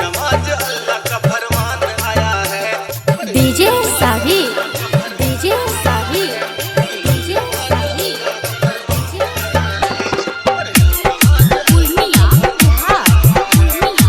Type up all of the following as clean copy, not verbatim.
नमाज अल्लाह का फरमान आया है। डीजे साही, डीजे साही, डीजे साही, पूर्णिया बिहार, पूर्णिया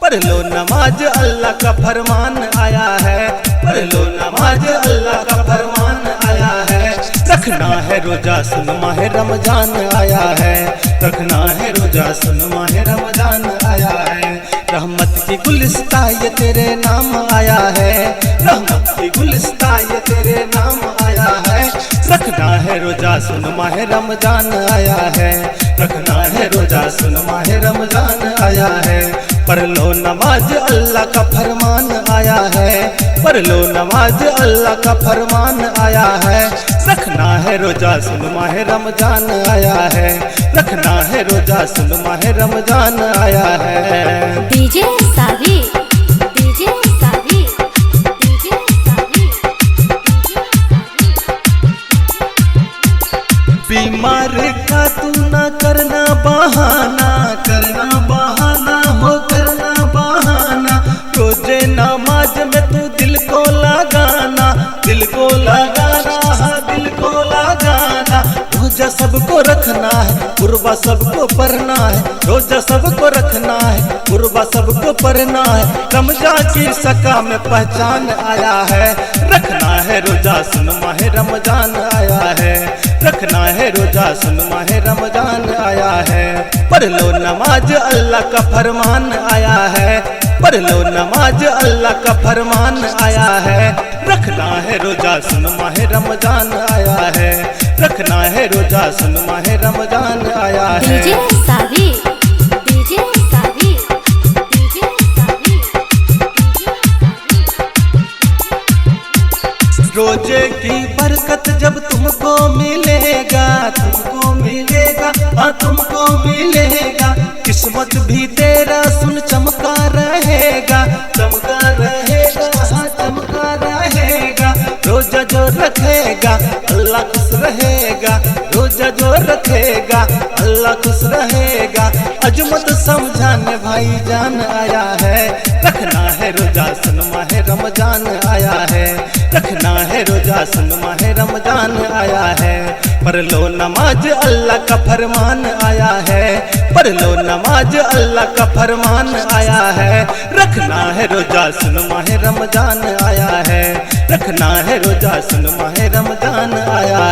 पढ़ लो नमाज अल्लाह का फरमान आया है। पढ़ लो नमाज अल्लाह का फरमान आया है। रखना है रोजा सुन माह रमजान आया है। रखना है रोजा सुन माह रमजान आया है। रहमत की गुलिस्ता ये तेरे नाम आया है। रहमत की गुलिस्ता ये तेरे नाम आया है। रखना है रोजा सुन माह रमजान आया है। रखना है रोजा सुन माह रमजान आया है। पढ़ लो नमाज अल्लाह का फरमान आया है। पढ़ लो नमाज अल्लाह का फरमान आया है। रखना है रोजा सुन माह रमजान आया है। रखना है रोजा सुन माह रमजान आया है। डीजे साही, डीजे साही, डीजे साही, बीमार का तू ना करना बहाना, करना बहाना हो करना बहाना। रोजे नमाज में तू दिल को लगाना, दिल को लगाना, हाँ दिल को लगाना। रोजा सबको रखना है, कुर्बा सबको पढ़ना है। रोजा सबको रखना है, कुर्बा सबको पढ़ना है। रमजान की सका में पहचान आया है। रखना है रोजा सुन माह रमजान आया है। रखना है रोजा सुन माह रमजान आया है। पढ़ लो नमाज अल्लाह का फरमान आया है। पढ़ लो नमाज अल्लाह का फरमान आया है। रखना है रोजा सुन माह रमजान आया है। रखना है रोजा सुन माह रमजान आया है। डीजे साही, डीजे साही, डीजे साही, रोजे की बरकत जब तुमको मिलेगा, तुमको मिलेगा, हाँ तुमको मिलेगा। किस्मत भी तेरा सुन चमका रहेगा, चमका रहेगा, हाँ चमका रहेगा। रोजा जो रखेगा अल्लाह खुश रहेगा। रोजा जो रखेगा अल्लाह खुश रहेगा। अजमत समझाने भाई जान आया है। रखना है रोजा सुन माह रमजान आया है। रखना है रोजा सुन माह रमजान आया है। पढ़ लो नमाज अल्लाह का फरमान आया है। पढ़ लो नमाज अल्लाह का फरमान आया है। रखना है रोजा सुन माह रमजान आया है। रखना है रोजा सुन माह रमजान आया